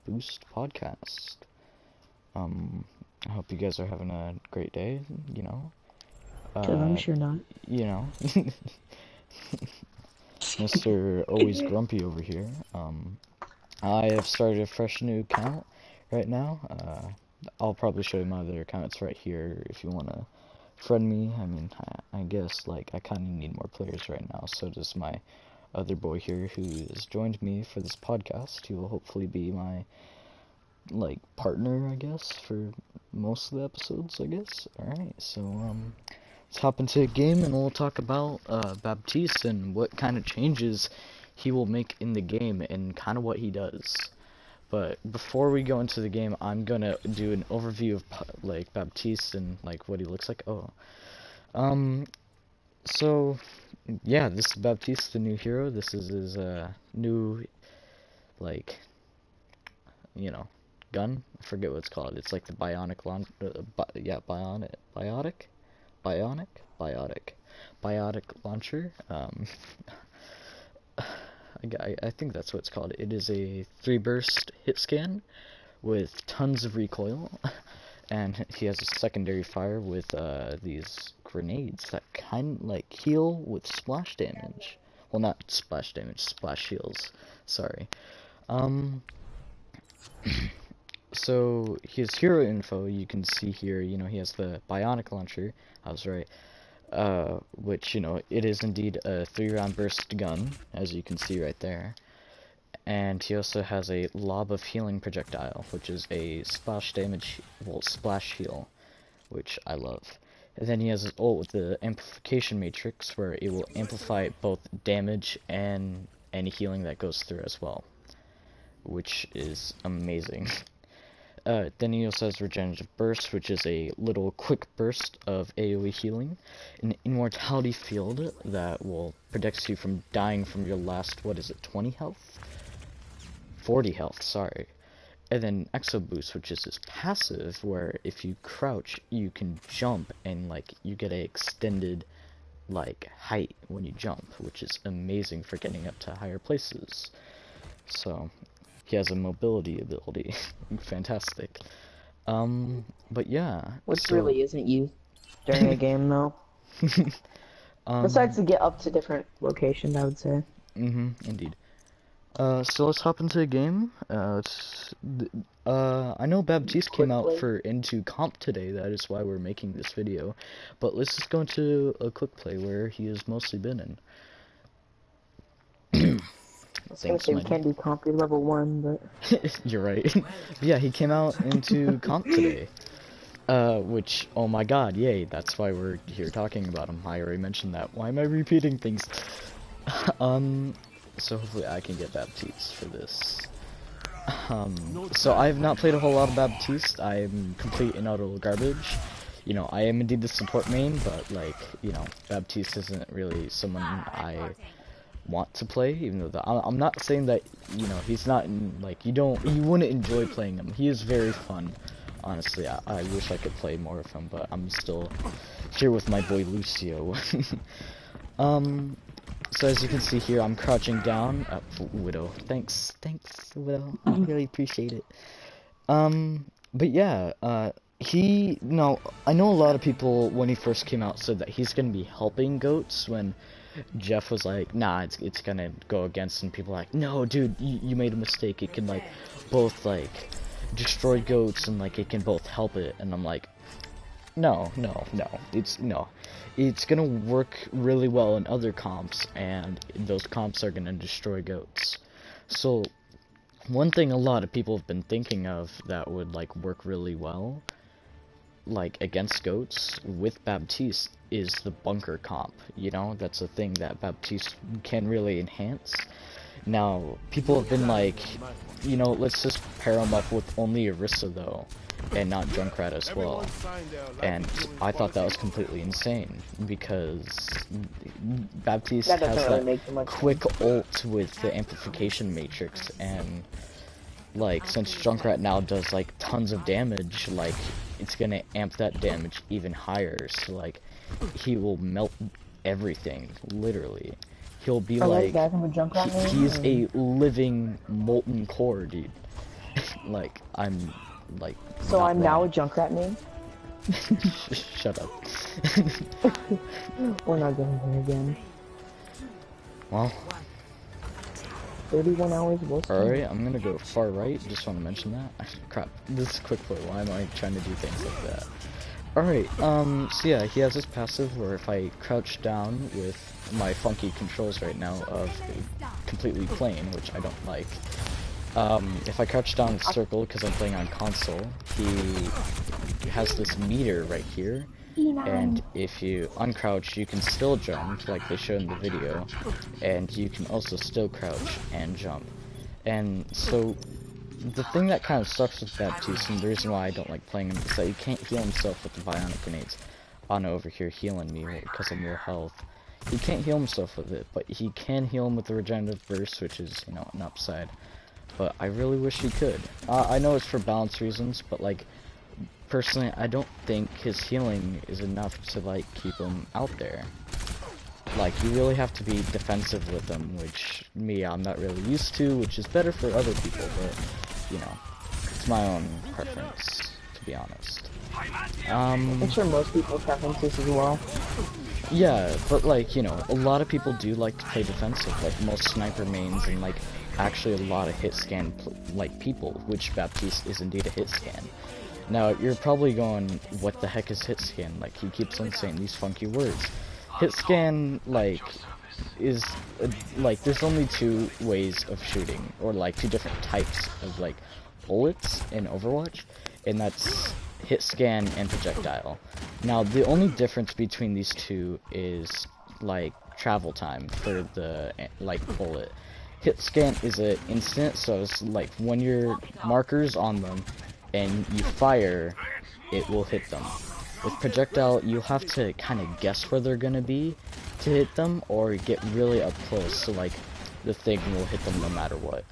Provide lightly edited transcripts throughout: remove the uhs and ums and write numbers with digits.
Boost podcast. I hope you guys are having a great day, you know. I'm sure not. You know, Mr. Always Grumpy over here. I have started a fresh new account right now. I'll probably show you my other accounts right here if you want to friend me. I mean, I guess, like, I kind of need more players right now, so does my other boy here who has joined me for this podcast. He will hopefully be my, like, partner, I guess, for most of the episodes, I guess. Alright, so, let's hop into a game and we'll talk about, Baptiste and what kind of changes he will make in the game and kind of what he does. But before we go into the game, I'm gonna do an overview of, like, Baptiste and, like, what he looks like. So, yeah, this is Baptiste, the new hero. This is his, new, like, you know, gun. I forget what it's called. It's like the bionic launch, biotic launcher. I think that's what it's called. It is a 3-burst hit scan with tons of recoil, and he has a secondary fire with these grenades that kind of like heal with splash damage. Well, not splash damage, splash heals. Sorry. So his hero info, you can see here, you know, he has the bionic launcher. I was right. Which, you know, it is indeed a 3-round burst gun, as you can see right there. And he also has a lob of healing projectile, which is a splash damage, well, splash heal, which I love. And then he has his ult with the amplification matrix, where it will amplify both damage and any healing that goes through as well, which is amazing. Then he also has Regenerative Burst, which is a little quick burst of AoE healing, an Immortality Field that will protect you from dying from your last, what is it, 20 health? 40 health, sorry. And then Exo Boost, which is his passive, where if you crouch, you can jump, and, like, you get a extended, like, height when you jump, which is amazing for getting up to higher places. So he has a mobility ability. Fantastic. But yeah. Which really isn't used during a game, though. Besides to get up to different locations, I would say. Indeed. So let's hop into the game. I know Baptiste came out for into comp today, that is why we're making this video. But let's just go into a quick play where he has mostly been in. Thanks, we can't do comp, you're level 1, but... You're right. Yeah, he came out into comp today. Which, oh my god, yay, that's why we're here talking about him. I already mentioned that. Why am I repeating things? So hopefully I can get Baptiste for this. So I have not played a whole lot of Baptiste. I am complete and utter garbage. You know, I am indeed the support main, but, like, you know, Baptiste isn't really someone I want to play, even though I'm not saying that, you know, he's not like, you wouldn't enjoy playing him. He is very fun, honestly. I wish I could play more of him, but I'm still here with my boy Lucio. So as you can see here, I'm crouching down. Widow, thanks Widow, I really appreciate it. But yeah, I know a lot of people when he first came out said that he's gonna be helping goats, when Jeff was like, nah, it's gonna go against, and people are like, no, dude, you made a mistake. It can, like, both, like, destroy goats, and, like, it can both help it. And I'm like, no, it's gonna work really well in other comps, and those comps are gonna destroy goats. So one thing a lot of people have been thinking of that would, like, work really well, like, against goats with Baptiste, is the bunker comp. You know, that's a thing that Baptiste can really enhance. Now, people have been like, you know, let's just pair him up with only Orisa, though, and not Junkrat as well. And I thought that was completely insane, because Baptiste has that quick ult with the amplification matrix, and, like, since Junkrat now does, like, tons of damage, like, it's gonna amp that damage even higher. So, like, he will melt everything, literally. He'll be like, he's a living molten core, dude. Like, I'm, like, So not I'm now a wrong. Junkrat main? Shut up. We're not going there again. Well, 31 hours will alright, stand. I'm gonna go far right, just want to mention that. Crap, this is quick play, why am I trying to do things like that? Alright, so yeah, he has this passive where if I crouch down with my funky controls right now of completely plain, which I don't like, if I crouch down and circle because I'm playing on console, he has this meter right here, and if you uncrouch, you can still jump, like they showed in the video, and you can also still crouch and jump. And so, the thing that kind of sucks with Baptiste, and the reason why I don't like playing him, is that he can't heal himself with the bionic grenades. Anna over here healing me because I'm low health. He can't heal himself with it, but he can heal him with the regenerative burst, which is, you know, an upside. But I really wish he could. I know it's for balance reasons, but like, personally, I don't think his healing is enough to like keep him out there. Like, you really have to be defensive with him, which I'm not really used to, which is better for other people, but you know, it's my own preference, to be honest. I'm sure most people's preferences as well. Yeah, but like, you know, a lot of people do like to play defensive, like most sniper mains and like actually a lot of hit scan like people, which Baptiste is indeed a hit scan. Now, you're probably going, what the heck is hit scan? Like, he keeps on saying these funky words. Hit scan, like, is, like, there's only two ways of shooting, or like two different types of like bullets in Overwatch, and that's hit scan and projectile. Now, the only difference between these two is like travel time for the like bullet. Hit scan is an instant, so it's like when your marker's on them and you fire, it will hit them. With projectile, you have to kind of guess where they're gonna be to hit them, or get really up close, so like the thing will hit them no matter what.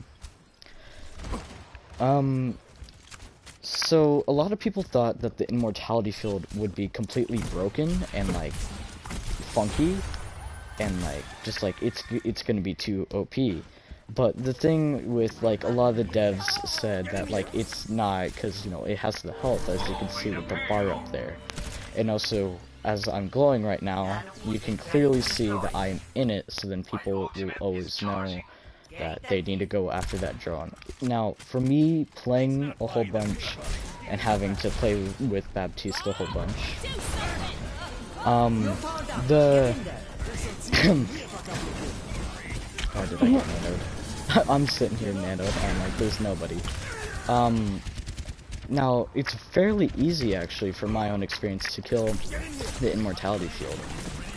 So a lot of people thought that the immortality field would be completely broken and like funky, and like just like it's gonna be too OP. But the thing with like a lot of the devs said that like it's not, because you know it has the health, as you can see with the bar up there, and also as I'm glowing right now, you can clearly see that I'm in it, so then people will always know that they need to go after that drone. Now, for me, playing a whole bunch and having to play with Baptiste a whole bunch, Why did I get nanoed? I'm sitting here nanoed, and like, there's nobody. Now, it's fairly easy, actually, from my own experience, to kill the immortality field.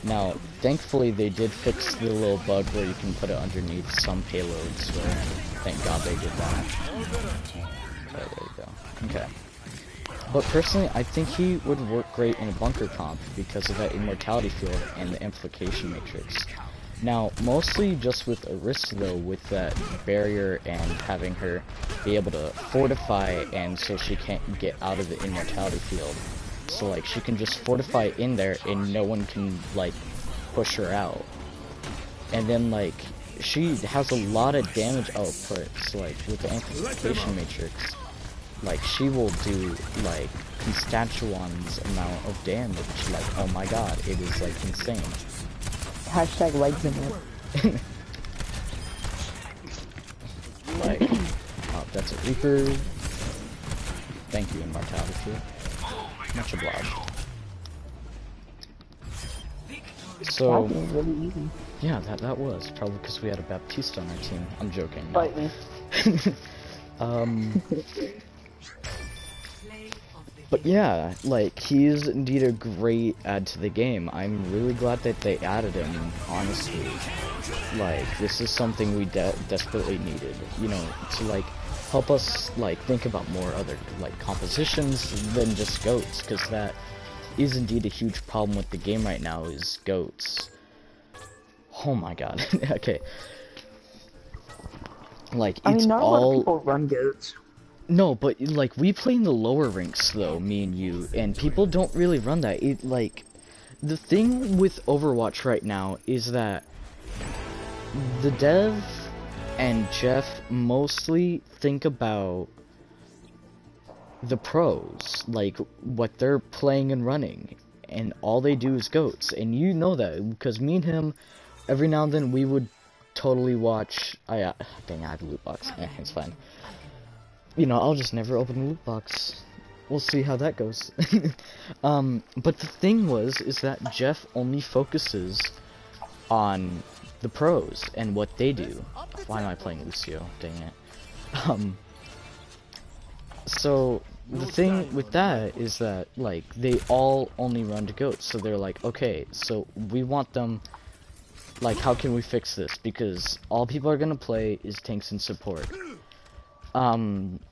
Now, thankfully, they did fix the little bug where you can put it underneath some payloads, where, thank God they did that. Okay, there you go. Okay. But personally, I think he would work great in a bunker comp because of that immortality field and the amplification matrix. Now, mostly just with Arista though, with that barrier and having her be able to fortify, and so she can't get out of the immortality field. So like, she can just fortify in there and no one can like push her out. And then like, she has a lot of damage output, so like with the amplification matrix, like she will do like Constantuan's amount of damage. Like, oh my god, it is like insane. Hashtag legs in it. Like, oh, that's a Reaper. Thank you, Immortality Field. Much obliged. So, really easy. yeah, that was probably because we had a Baptiste on our team. I'm joking. No. But yeah, like, he's indeed a great add to the game. I'm really glad that they added him, honestly. Like, this is something we desperately needed, you know, to like help us like think about more other like compositions than just goats, because that is indeed a huge problem with the game right now, is goats. Oh my god. Okay. Like, I it's mean, not all... a lot of people run goats. No, but like, we play in the lower ranks though, me and you, and people don't really run that. It like, the thing with Overwatch right now is that the dev and Jeff mostly think about the pros, like what they're playing and running, and all they do is goats, and you know that because me and him, every now and then we would totally watch. Dang, I have a loot box. It's fine. You know, I'll just never open a loot box. We'll see how that goes. But the thing is that Jeff only focuses on the pros and what they do. Why am I playing Lucio? Dang it. So the thing with that is that like they all only run to goats, so they're like, okay, so we want them. Like, how can we fix this? Because all people are gonna play is tanks and support.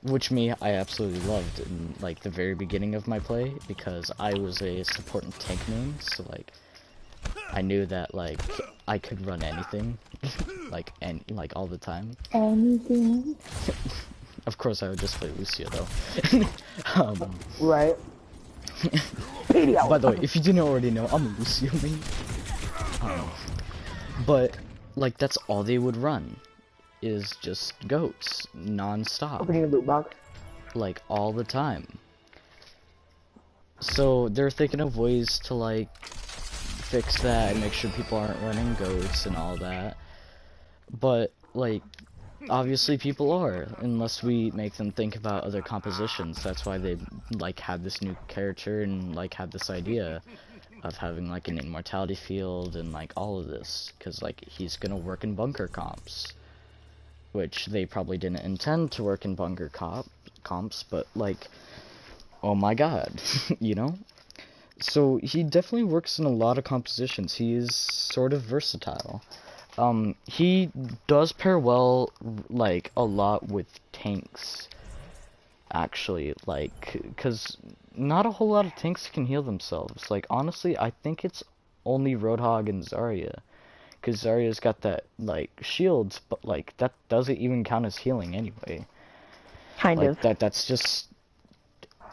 Which I absolutely loved in like the very beginning of my play because I was a support and tank main, so like I knew that like I could run anything, like all the time. Anything. Of course, I would just play Lucio though. Right. By the way, if you didn't already know, I'm a Lucio main. But like that's all they would run. Is just goats non-stop. Opening a loot box. Like all the time. So they're thinking of ways to like fix that and make sure people aren't running goats and all that. But like obviously people are, unless we make them think about other compositions. That's why they like had this new character and like had this idea of having like an immortality field and like all of this, because like he's gonna work in bunker comps. Which they probably didn't intend to work in bunker comps, but like, oh my god, you know? So he definitely works in a lot of compositions. He is sort of versatile. He does pair well, like, a lot with tanks, actually, like, because not a whole lot of tanks can heal themselves. Like, honestly, I think it's only Roadhog and Zarya. Because Zarya's got that, like, shields, but, like, that doesn't even count as healing anyway. Kind of. That's just...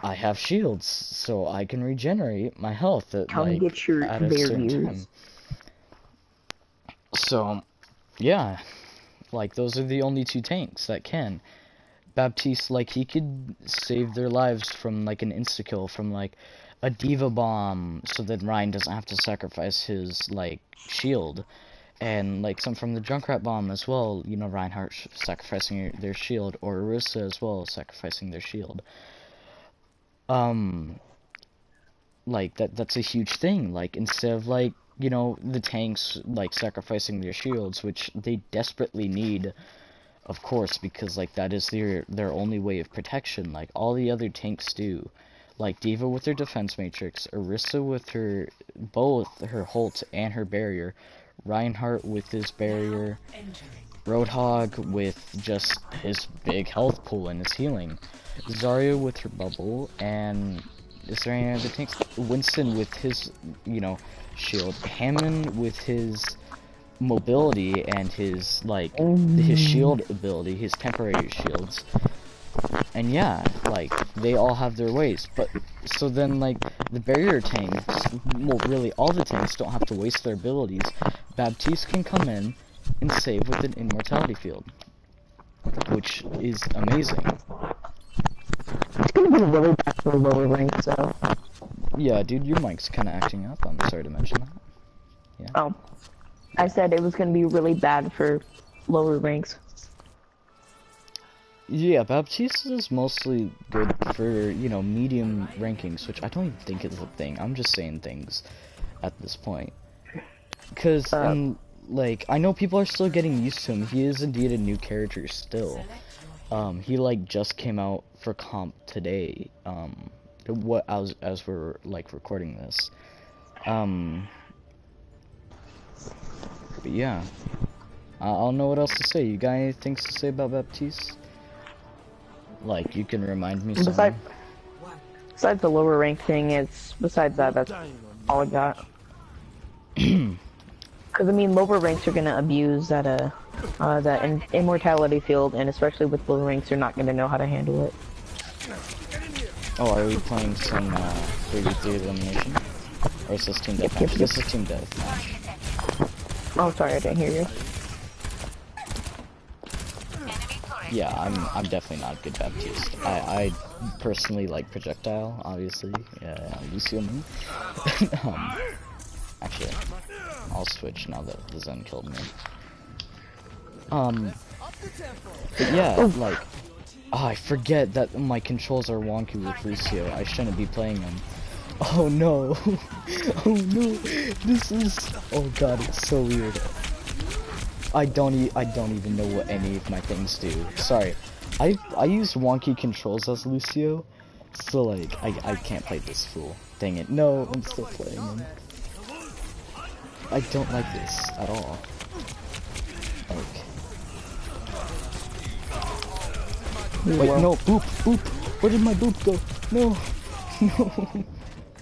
I have shields, so I can regenerate my health at, Come get your at a certain time. So, yeah. Like, those are the only two tanks that can. Baptiste, like, he could save their lives from, like, an insta-kill, from, like, a D.Va bomb, so that Ryan doesn't have to sacrifice his, like, shield. And, like, some from the Junkrat bomb as well, you know, Reinhardt sacrificing their shield, or Orisa as well, sacrificing their shield. Like, that's a huge thing. Like, instead of, like, you know, the tanks, like, sacrificing their shields, which they desperately need, of course, because, like, that is their only way of protection. Like, all the other tanks do. Like, D.Va with her defense matrix, Orisa with her, both her Holt and her barrier, Reinhardt with his barrier, Roadhog with just his big health pool and his healing, Zarya with her bubble, and is there any other tanks? Winston with his, you know, shield, Hammond with his mobility and his, like, his shield ability, his temporary shields. And yeah, like, they all have their ways, but, so then, like, the barrier tanks, well, really, all the tanks don't have to waste their abilities. Baptiste can come in and save with an immortality field, which is amazing. It's gonna be really bad for lower ranks, so. Yeah, dude, your mic's kinda acting up, I'm sorry to mention that. Yeah. Oh. I said it was gonna be really bad for lower ranks. Yeah, Baptiste is mostly good for, you know, medium rankings, which I don't even think is a thing. I'm just saying things at this point. Because, like, I know people are still getting used to him. He is indeed a new character still. He, like, just came out for comp today, as we're, like, recording this. But yeah. I don't know what else to say. You got any things to say about Baptiste? Like, you can remind me something. Besides the lower rank thing, besides that, that's all I got. Because, I mean, lower ranks are going to abuse that immortality field, and especially with lower ranks, you're not going to know how to handle it. Oh, are we playing some 3v3 elimination? Or is this team deathmatch? This is team deathmatch. Oh, sorry, I didn't hear you. yeah, I'm definitely not a good Baptiste. I personally like projectile, obviously. Yeah, Lucio me. um, actually, I'll switch now that the Zen killed me. But yeah, like, oh, I forget that my controls are wonky with Lucio. I shouldn't be playing him. Oh no! Oh no! This is, oh god, it's so weird. I don't even know what any of my things do. Sorry. I use wonky controls as Lucio, so like I can't play this fool. Dang it. No, I'm still playing him. I don't like this at all. Like, wait, no, boop, boop. Where did my boop go? No. No.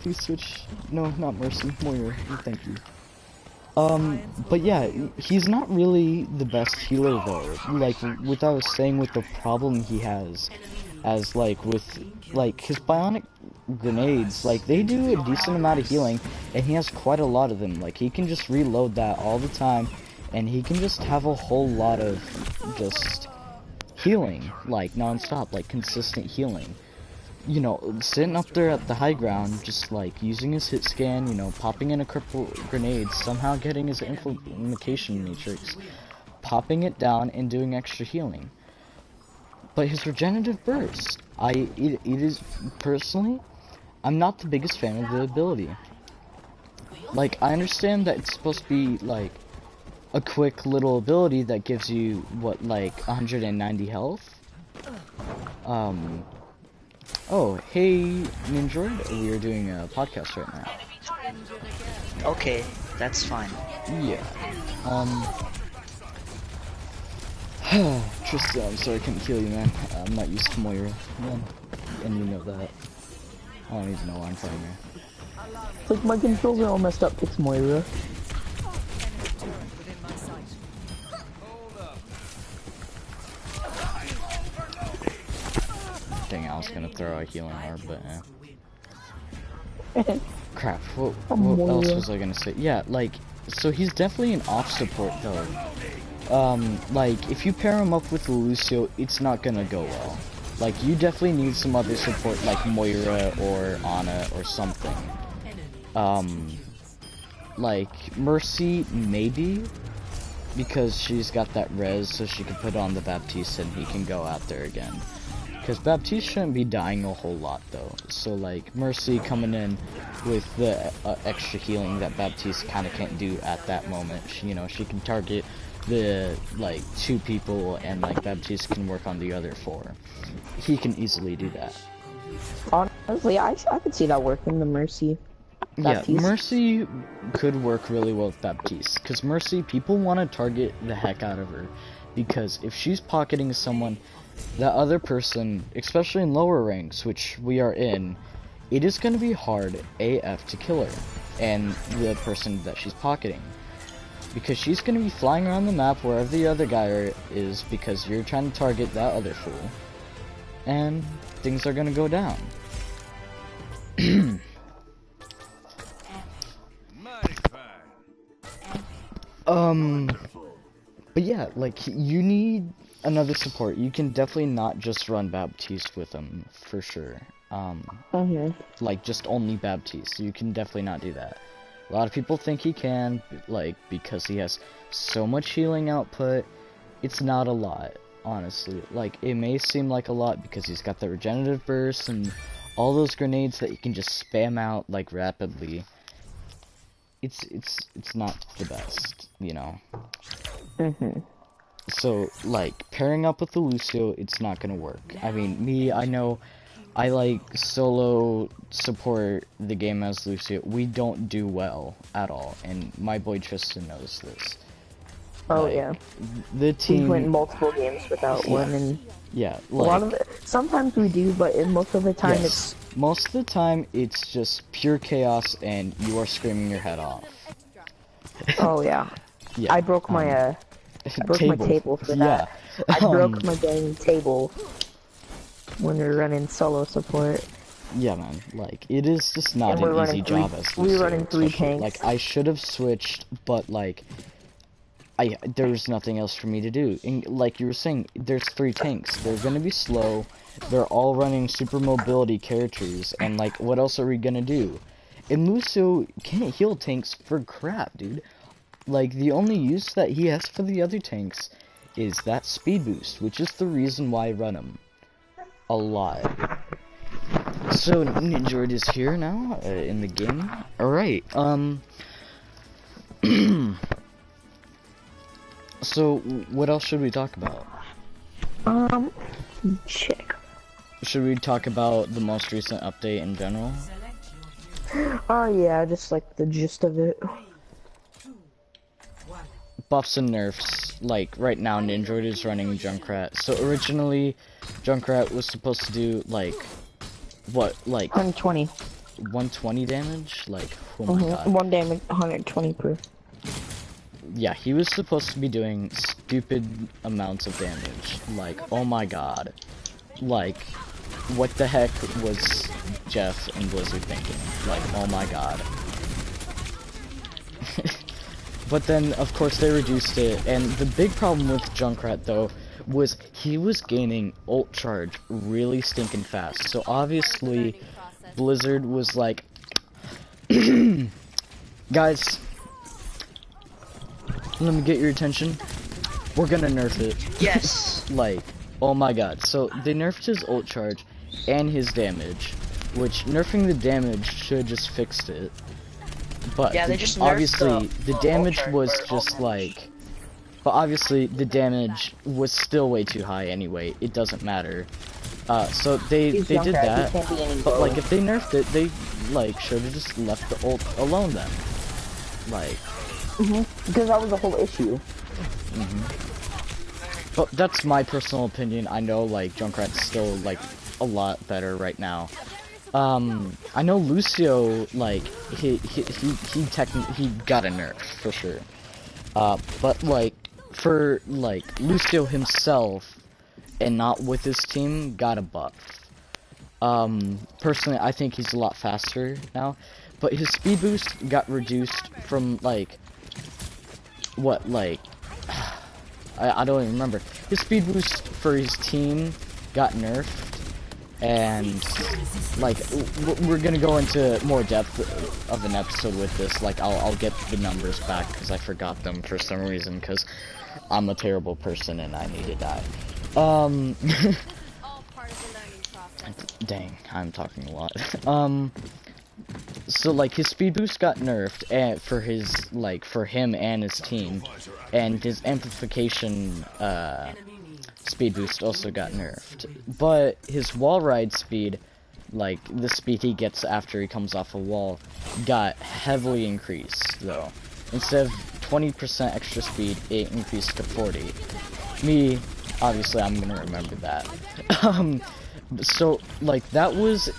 Please switch. No, not Mercy. Moira. Thank you. But yeah, he's not really the best healer though. Like, what I was saying with the problem he has, as like with, like, his bionic grenades, like, they do a decent amount of healing, and he has quite a lot of them. Like, he can just reload that all the time, and he can just have a whole lot of just healing, like, non-stop, like, consistent healing. You know, sitting up there at the high ground, just like using his hit scan, you know, popping in a couple grenades, somehow getting his infiltration matrix, popping it down, and doing extra healing. But his regenerative burst, it is, personally, I'm not the biggest fan of the ability. Like, I understand that it's supposed to be like a quick little ability that gives you what, like 190 health. Oh, hey, Ninjord, we are doing a podcast right now. Okay, that's fine. Yeah. Tristan, I'm sorry I couldn't kill you, man. I'm not used to Moira, man. And you know that. I don't even know why I'm playing her. It's like my controls are all messed up. It's Moira. Dang, I was gonna throw a healing orb, but crap, what else was I gonna say? Yeah, like, so he's definitely an off support though. Like, if you pair him up with Lucio, it's not gonna go well. Like, you definitely need some other support like Moira or Ana or something. Like, Mercy, maybe? Because she's got that res, so she can put on the Baptiste and he can go out there again. Because Baptiste shouldn't be dying a whole lot though. So like, Mercy coming in with the extra healing that Baptiste kind of can't do at that moment. You know, she can target the like 2 people and like Baptiste can work on the other 4. He can easily do that. Honestly, I could see that working, the Mercy. Baptiste. Yeah, Mercy could work really well with Baptiste. Because Mercy, people want to target the heck out of her. Because if she's pocketing someone, that other person, especially in lower ranks, which we are in, it is going to be hard AF to kill her and the person that she's pocketing. Because she's going to be flying around the map wherever the other guy is because you're trying to target that other fool. And things are going to go down. But yeah, like, you need another support. You can definitely not just run Baptiste with him, for sure. Like, just only Baptiste. You can definitely not do that. A lot of people think he can, like, because he has so much healing output. It's not a lot, honestly. Like, it may seem like a lot because he's got the regenerative burst and all those grenades that you can just spam out, like, rapidly. It's not the best, you know. So, like, pairing up with the Lucio, it's not gonna work. I mean, me, I know I like solo support the game as Lucio. We don't do well at all, and my boy Tristan knows this. Oh like, yeah. The team We went multiple games without winning. Yeah, a like, lot of it. Sometimes we do, but most of the time yes, most of the time it's just pure chaos, and you are screaming your head off. Oh yeah. Yeah. I broke my my table for that. Yeah. I broke my dang table when we were running solo support. Yeah, man. Like, it is just not an easy job as we were running 3 especially. tanks. Like, I should have switched, but like, there's nothing else for me to do. And like you were saying, there's 3 tanks. They're gonna be slow. They're all running super mobility characters, and like, what else are we gonna do? And Lucio can't heal tanks for crap, dude. Like, the only use that he has for the other tanks is that speed boost, which is the reason why I run him a lot. So Ninjord is here now in the game. All right. So what else should we talk about? Check. Should we talk about the most recent update in general? Oh yeah, just like the gist of it. Buffs and nerfs. Like right now, Ninjord is running Junkrat. So originally, Junkrat was supposed to do like what, like 120. 120 damage. Like, oh my god. 1 damage, 120 per. Yeah, he was supposed to be doing stupid amounts of damage. Like, oh my god. Like, what the heck was Jeff and Blizzard thinking? Like, oh my god. But then, of course, they reduced it, and the big problem with Junkrat, though, was he was gaining ult charge really stinking fast. So obviously, Blizzard was like, guys, let me get your attention. We're gonna nerf it. Yes. Like, oh my god. So they nerfed his ult charge and his damage, which nerfing the damage should have just fixed it. But yeah, they just obviously the damage was just like, but obviously the damage was still way too high anyway. It doesn't matter. So they did that. But like, if they nerfed it, they like should have just left the ult alone then. Like. Because that was the whole issue. But that's my personal opinion. I know like Junkrat's still like a lot better right now. I know Lucio, like he got a nerf for sure. But like for like Lucio himself and not with his team got a buff. Personally, I think he's a lot faster now, but his speed boost got reduced from like what, like I don't even remember. His speed boost for his team got nerfed. And like we're gonna go into more depth of an episode with this. Like I'll get the numbers back because I forgot them for some reason because I'm a terrible person and I need to die. Dang, I'm talking a lot. So like his speed boost got nerfed and for his for him and his team, and his amplification speed boost also got nerfed, but his wall ride speed, like the speed he gets after he comes off a wall, got heavily increased though. Instead of 20% extra speed, it increased to 40. Me, obviously I'm gonna remember that. So like that was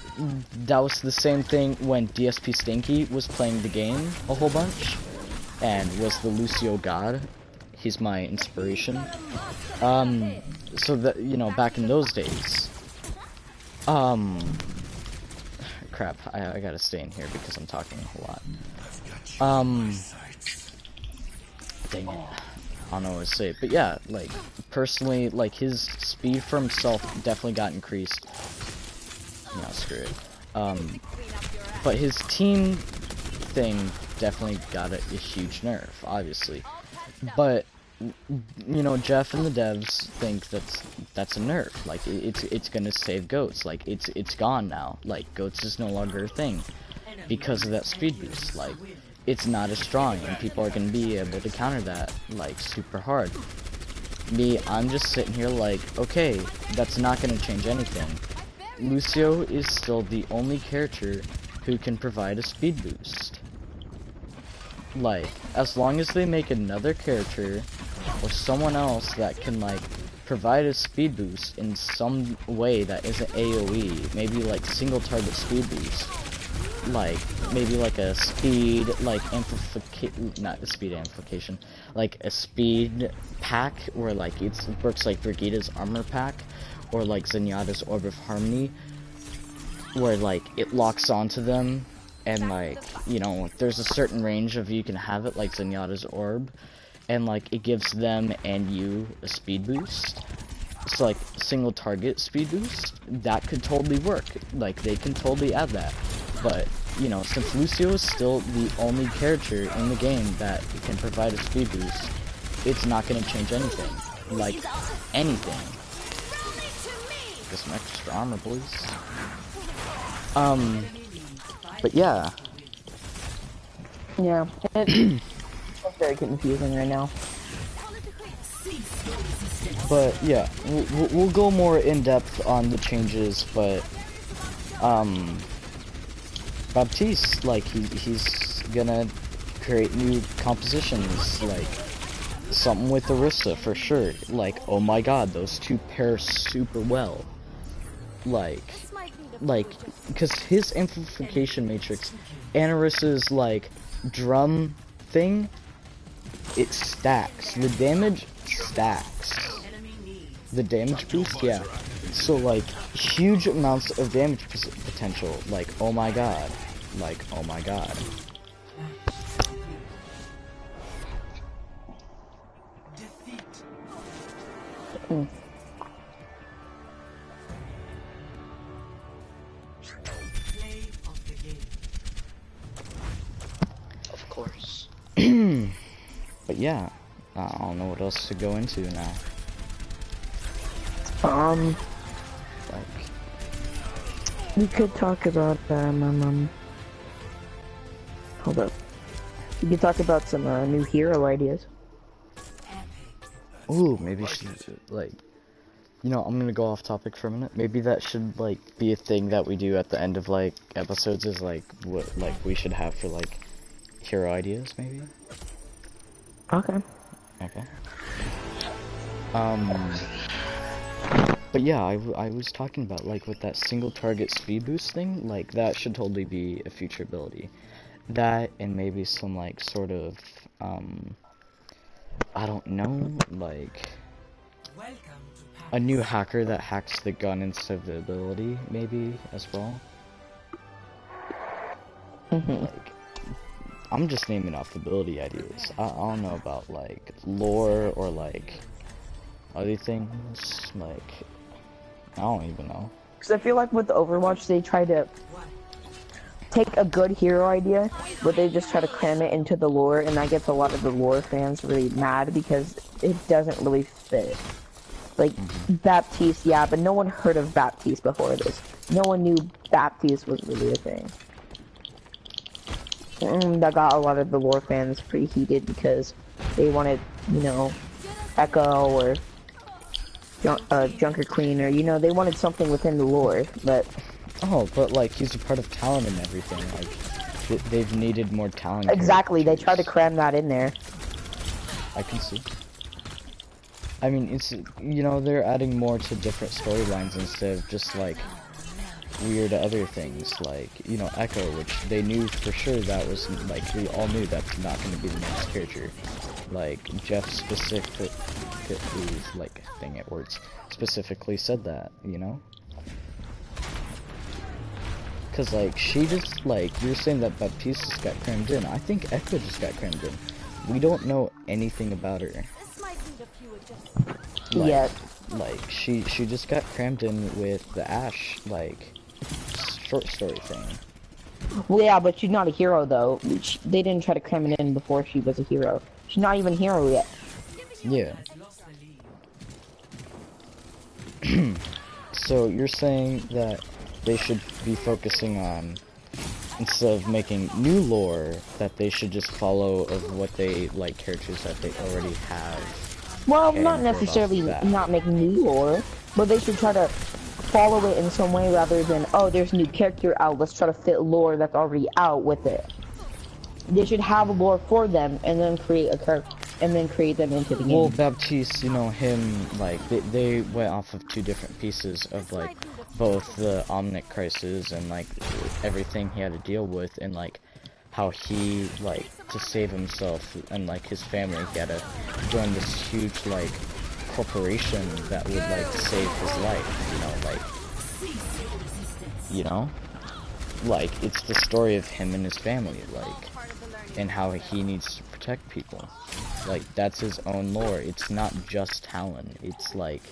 the same thing when DSP Stinky was playing the game a whole bunch and was the Lucio god. He's my inspiration. So that, you know, back in those days, crap, I gotta stay in here because I'm talking a lot. Dang it, I don't know what to say, but yeah, like, personally, like, his speed for himself definitely got increased. No, screw it. But his team thing definitely got a huge nerf, obviously. But you know, Jeff and the devs think that's a nerf. Like it's gonna save goats. Like it's gone now. Like goats is no longer a thing because of that speed boost. Like it's not as strong, and people are gonna be able to counter that like super hard. Me, I'm just sitting here like, okay, that's not gonna change anything. Lucio is still the only character who can provide a speed boost. Like, as long as they make another character or someone else that can like provide a speed boost in some way that isn't AoE, maybe like single target speed boost, like maybe like a speed like amplification, not a speed amplification, like a speed pack where like it works like Brigida's armor pack or like Zenyatta's Orb of Harmony, where like it locks onto them. And like, you know, there's a certain range of you can have it, like Zenyatta's Orb, and like it gives them and you a speed boost. So like single target speed boost, that could totally work. Like they can totally add that. But you know, since Lucio is still the only character in the game that can provide a speed boost, it's not gonna change anything. Like anything. Get some extra armor, please. But yeah. Yeah, it's very confusing right now. But yeah, we'll go more in depth on the changes, but Baptiste, like he's gonna create new compositions, like something with Orisa for sure. Like, oh my god, those two pair super well. Like, because his amplification matrix and Orisa's like drum thing, it stacks. The damage stacks. The damage boost, yeah. So like huge amounts of damage potential. Like, oh my god. Like, oh my god. Of course. But yeah, I don't know what else to go into now. Like, we could talk about hold up. We could talk about some new hero ideas. ooh, maybe she like, you know, I'm gonna go off topic for a minute. Maybe that should like be a thing that we do at the end of like episodes, is like what like we should have for like hero ideas, maybe. Okay. Okay. But yeah, I was talking about like with that single target speed boost thing, like that should totally be a future ability. That and maybe some like sort of I don't know, like a new hacker that hacks the gun instead of the ability, maybe as well. Like, I'm just naming off ability ideas. I don't know about like lore or like other things. Like, I don't even know. Because I feel like with Overwatch, they try to take a good hero idea, but they just try to cram it into the lore, and that gets a lot of the lore fans really mad because it doesn't really fit. Like, Baptiste, yeah, but no one heard of Baptiste before this. No one knew Baptiste was really a thing. That got a lot of the lore fans pretty heated because they wanted, you know, Echo or Junker Queen, or, you know, they wanted something within the lore, but... Oh, but like, he's a part of talent and everything. Like, they've needed more talent. Exactly, they characters. tried to cram that in there. I can see. I mean, it's, you know, they're adding more to different storylines instead of just like weird other things, like, you know, Echo, which they knew for sure that was, like, we all knew that's not going to be the next character. Like, Jeff specifically, like, dang it, words, specifically said that, you know? Because, like, she just, like, you're saying that Baptiste just got crammed in. I think Echo just got crammed in. We don't know anything about her. Like, Yet. Like, she just got crammed in with the Ash, like, short story thing. Well, yeah, but she's not a hero, though. They didn't try to cram it in before she was a hero. She's not even a hero yet. Yeah. So, you're saying that they should be focusing on, instead of making new lore, that they should just follow of what they, like, characters that they already have. Well, not necessarily not make new lore, but they should try to follow it in some way rather than, oh, there's a new character out, let's try to fit lore that's already out with it. They should have a lore for them and then create a character and then create them into the game. Well, Baptiste, you know, him, like, they went off of two different pieces of, like, both the Omnic crisis and, like, everything he had to deal with, and, like, how he, like, to save himself and, like, his family, he had to join this huge, like, corporation that would, like, save his life, you know, like, you know? Like, it's the story of him and his family, like, and how he needs to protect people. Like, that's his own lore. It's not just Talon. It's, like,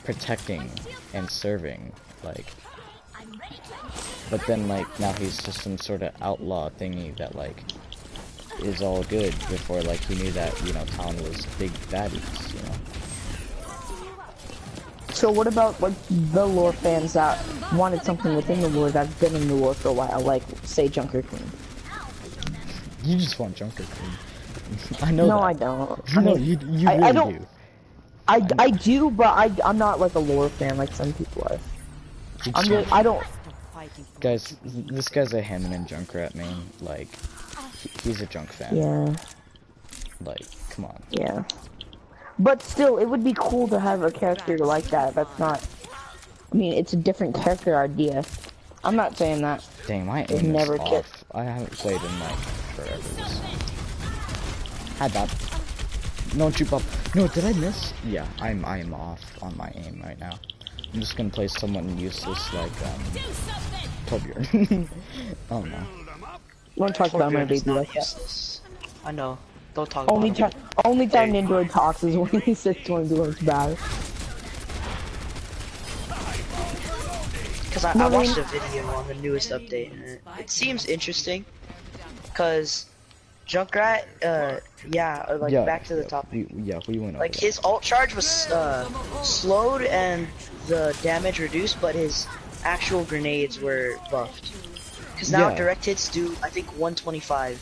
protecting and serving. Like, but then, like, now he's just some sort of outlaw thingy that, like, is all good before, like, he knew that, you know, Talon was big baddies, you know? So what about like the lore fans that wanted something within the lore that's been in the lore for a while, like say Junker Queen? You just want Junker Queen. I know No, that. I don't. I No, mean, you I really don't. do. I do, but I'm not like a lore fan like some people are. I don't. Guys, this guy's a Hammond and Junkrat main. Like, he's a Junk fan. Yeah. Like, come on. Yeah. But still, it would be cool to have a character like that. That's not. I mean, it's a different character idea. I'm not saying that. Dang, my They've aim is never killed. off. I haven't played in, like, forever. Hi, Bob. No, shoot, Bob. No, did I miss? Yeah, I am off on my aim right now. I'm just gonna play someone useless like, Tobier. Oh, no. Don't talk about my Torbjorn is baby not like that. useless. I know. Don't talk about him. Only time There you Nindroid talks is when he says Torbjorn's bad. Because I watched a video on the newest update, and it seems interesting. Because Junkrat, like Yeah, back to the topic. we went over Like that. his ult charge was slowed and the damage reduced, but his actual grenades were buffed. Because now Yeah. direct hits do, I think, 125.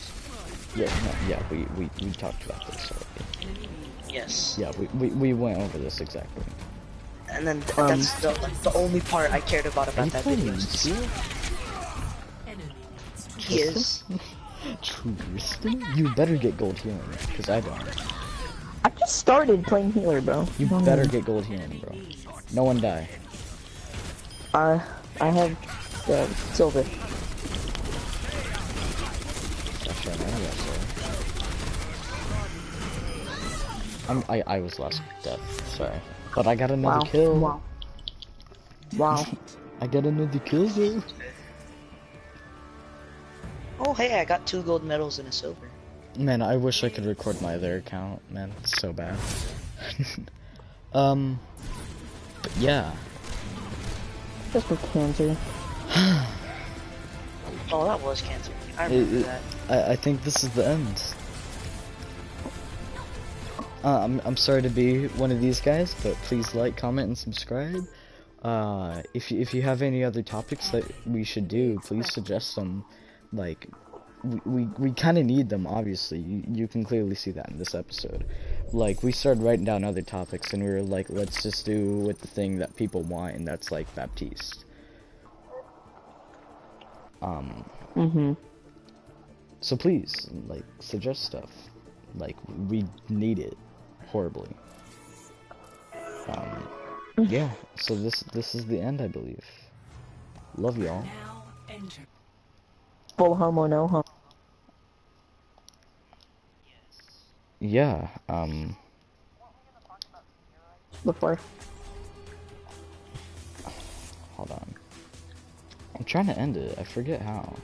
Yeah, no, yeah, we talked about this already. Yes. Yeah, we went over this exactly. And then that's the only part I cared about Are you that playing video. Lucio? He is. Tristan? You better get gold healing, because I don't. I just started playing healer, bro. You better get gold healing, bro. No one die. I have silver. Actually, I know that, I was last death, sorry. But I got another kill. Wow. Wow. I got another kill, though. Oh, hey, I got 2 gold medals and a silver. Man, I wish I could record my other account, man. It's so bad. But yeah. Just for cancer. Oh, that was cancer. I remember that. I think this is the end. I'm sorry to be one of these guys, but please like, comment, and subscribe. If you have any other topics that we should do, please suggest them. Like, we kind of need them, obviously. You can clearly see that in this episode. Like, we started writing down other topics, and we were like, let's just do with the thing that people want, and that's like Baptiste. So please, like, suggest stuff. Like, we need it horribly. Yeah. So this is the end, I believe. Love y'all. Full homo, no homo. Yeah. Before. Hold on. I'm trying to end it. I forget how.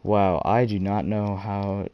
Wow, I do not know how